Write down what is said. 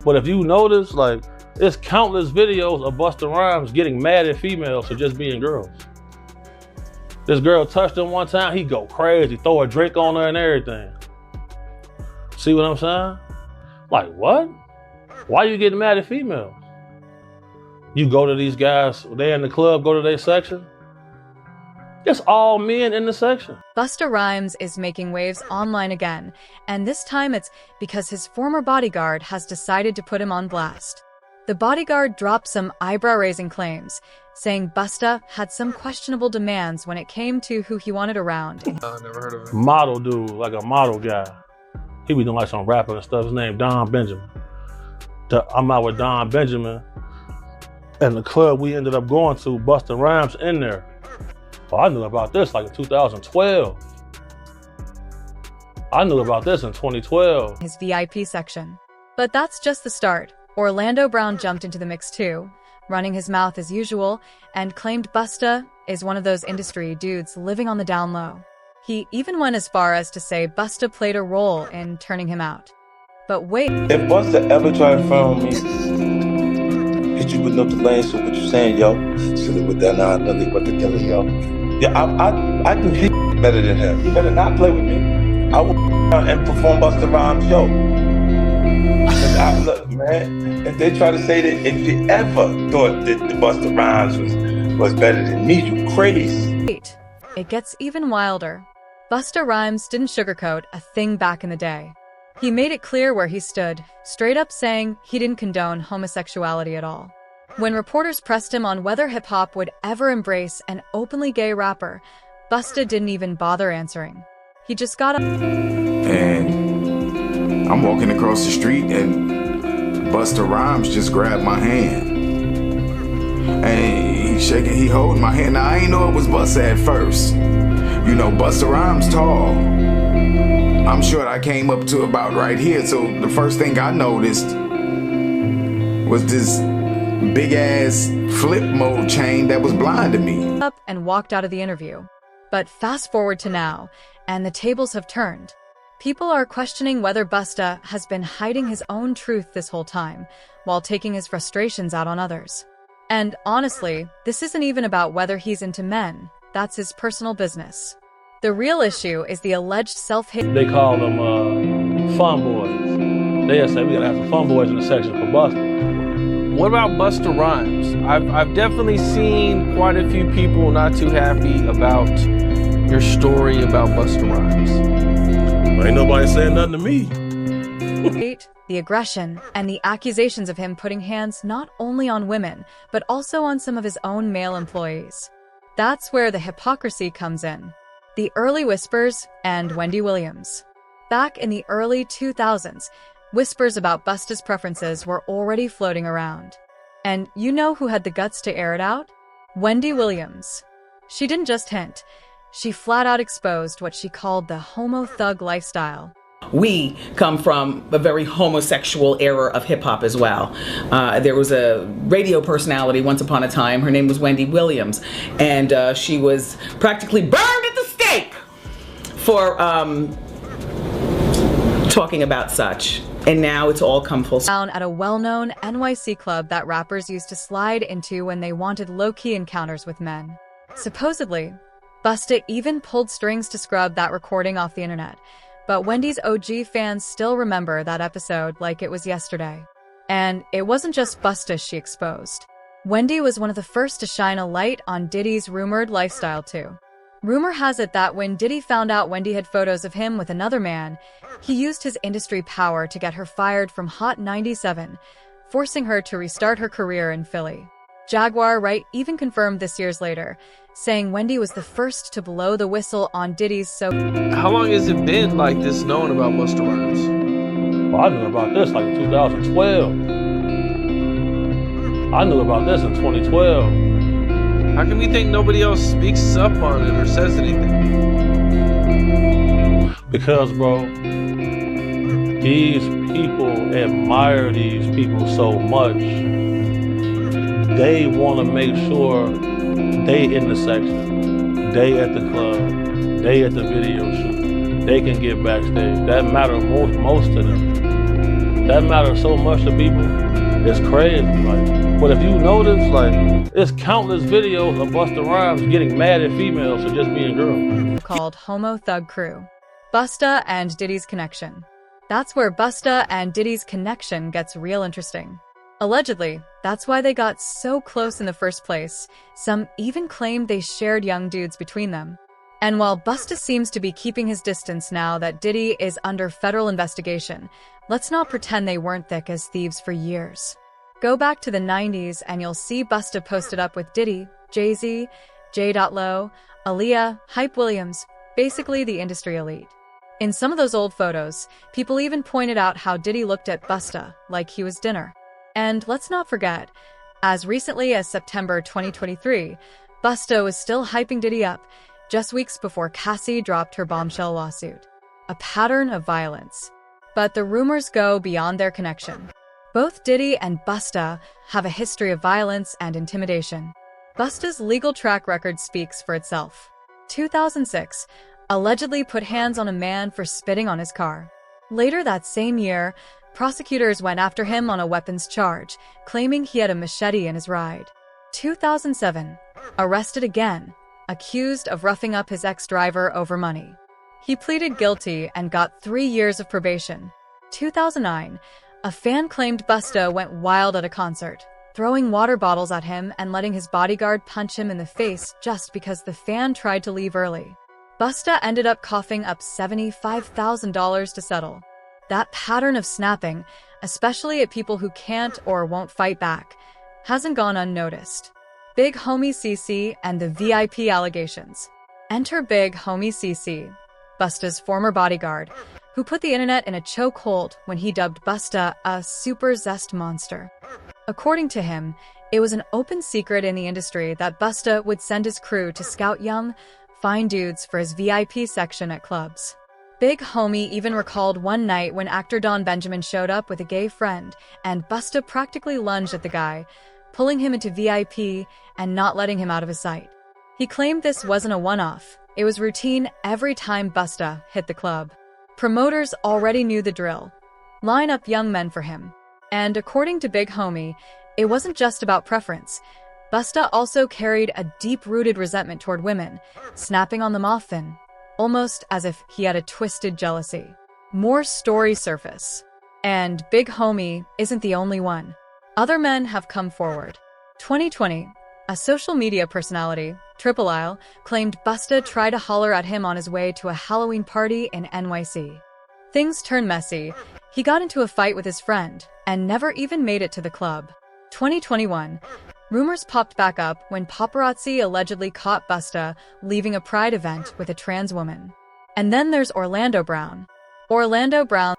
But if you notice, like, there's countless videos of Busta Rhymes getting mad at females for just being girls. This girl touched him one time, he go crazy, throw a drink on her and everything. See what I'm saying? Like, what? Why you getting mad at females? You go to these guys, they in the club, go to their section. It's all men in the section. Busta Rhymes is making waves online again, and this time it's because his former bodyguard has decided to put him on blast. The bodyguard dropped some eyebrow-raising claims, saying Busta had some questionable demands when it came to who he wanted around. Never heard of him. Model dude, like a model guy. He be doing like some rapping and stuff. His name Don Benjamin. I'm out with Don Benjamin, and the club we ended up going to, Busta Rhymes in there. Well, I knew about this like in 2012. I knew about this in 2012. His VIP section. But that's just the start. Orlando Brown jumped into the mix too, running his mouth as usual, and claimed Busta is one of those industry dudes living on the down low. He even went as far as to say Busta played a role in turning him out. But wait. If Busta ever tried to front on me, hit you with no delay, so what you saying, yo? Silly with that, nah, nothing but the killer, yo. Yeah, I can hit better than him. You better not play with me. I will and perform Busta Rhymes, yo. Look, man, if they try to say that if you ever thought that the Busta Rhymes was better than me, you crazy. Wait, it gets even wilder. Busta Rhymes didn't sugarcoat a thing back in the day. He made it clear where he stood, straight up saying he didn't condone homosexuality at all. When reporters pressed him on whether hip-hop would ever embrace an openly gay rapper, Busta didn't even bother answering. He just got up. And I'm walking across the street and Busta Rhymes just grabbed my hand. And he shaking, he holding my hand. Now I ain't know it was Busta at first. You know, Busta Rhymes tall. I'm sure I came up to about right here. So the first thing I noticed was this big ass flip mode chain that was blinding me. Up and walked out of the interview. But fast forward to now, and the tables have turned. People are questioning whether Busta has been hiding his own truth this whole time, while taking his frustrations out on others. And honestly, this isn't even about whether he's into men. That's his personal business. The real issue is the alleged self-hate. They call them fun boys. They say we gotta have some fun boys in the section for Busta. What about Busta Rhymes? I've definitely seen quite a few people not too happy about your story about Busta Rhymes. Well, ain't nobody saying nothing to me. The aggression, and the accusations of him putting hands not only on women, but also on some of his own male employees. That's where the hypocrisy comes in. The early whispers and Wendy Williams. Back in the early 2000s, whispers about Busta's preferences were already floating around. And you know who had the guts to air it out? Wendy Williams. She didn't just hint. She flat out exposed what she called the homo thug lifestyle. We come from a very homosexual era of hip-hop as well. There was a radio personality once upon a time. Her name was Wendy Williams, and she was practically burned at the stake for talking about such. And now it's all come full circle. Down at a well-known NYC club that rappers used to slide into when they wanted low-key encounters with men. Supposedly, Busta even pulled strings to scrub that recording off the internet. But Wendy's OG fans still remember that episode like it was yesterday. And it wasn't just Busta she exposed. Wendy was one of the first to shine a light on Diddy's rumored lifestyle too. Rumor has it that when Diddy found out Wendy had photos of him with another man, he used his industry power to get her fired from Hot 97, forcing her to restart her career in Philly. Jaguar Wright even confirmed this years later, saying Wendy was the first to blow the whistle on Diddy's How long has it been like this known about Busta Rhymes? Well, I knew about this like in 2012. I knew about this in 2012. How can we think nobody else speaks up on it or says anything? Because, bro, these people admire these people so much. They want to make sure they in the section, they at the club, they at the video shoot, they can get backstage. That matters most to them. that matters so much to people. It's crazy. Like, but if you notice, like, there's countless videos of Busta Rhymes getting mad at females for just being girls. Called Homo Thug Crew. Busta and Diddy's connection. That's where Busta and Diddy's connection gets real interesting. Allegedly, that's why they got so close in the first place. Some even claimed they shared young dudes between them. And while Busta seems to be keeping his distance now that Diddy is under federal investigation, let's not pretend they weren't thick as thieves for years. Go back to the 90s and you'll see Busta posted up with Diddy, Jay-Z, J.Lo, Aaliyah, Hype Williams, basically the industry elite. In some of those old photos, people even pointed out how Diddy looked at Busta like he was dinner. And let's not forget, as recently as September 2023, Busta was still hyping Diddy up, just weeks before Cassie dropped her bombshell lawsuit. A pattern of violence. But the rumors go beyond their connection. Both Diddy and Busta have a history of violence and intimidation. Busta's legal track record speaks for itself. 2006, allegedly put hands on a man for spitting on his car. Later that same year, prosecutors went after him on a weapons charge, claiming he had a machete in his ride. 2007, arrested again, accused of roughing up his ex-driver over money. He pleaded guilty and got 3 years of probation. 2009, a fan claimed Busta went wild at a concert, throwing water bottles at him and letting his bodyguard punch him in the face just because the fan tried to leave early. Busta ended up coughing up $75,000 to settle. That pattern of snapping, especially at people who can't or won't fight back, hasn't gone unnoticed. Big Homie CC and the VIP allegations. Enter Big Homie CC, Busta's former bodyguard, who put the internet in a chokehold when he dubbed Busta a super zest monster. According to him, it was an open secret in the industry that Busta would send his crew to scout young, fine dudes for his VIP section at clubs. Big Homie even recalled one night when actor Don Benjamin showed up with a gay friend, and Busta practically lunged at the guy, pulling him into VIP and not letting him out of his sight. He claimed this wasn't a one-off. It was routine every time Busta hit the club. Promoters already knew the drill. Line up young men for him. And according to Big Homie, it wasn't just about preference. Busta also carried a deep-rooted resentment toward women, snapping on them often, almost as if he had a twisted jealousy. More stories surface. And Big Homie isn't the only one. Other men have come forward. 2020, a social media personality, Triple Isle, claimed Busta tried to holler at him on his way to a Halloween party in NYC. Things turned messy. He got into a fight with his friend and never even made it to the club. 2021, rumors popped back up when paparazzi allegedly caught Busta leaving a Pride event with a trans woman. And then there's Orlando Brown. Orlando Brown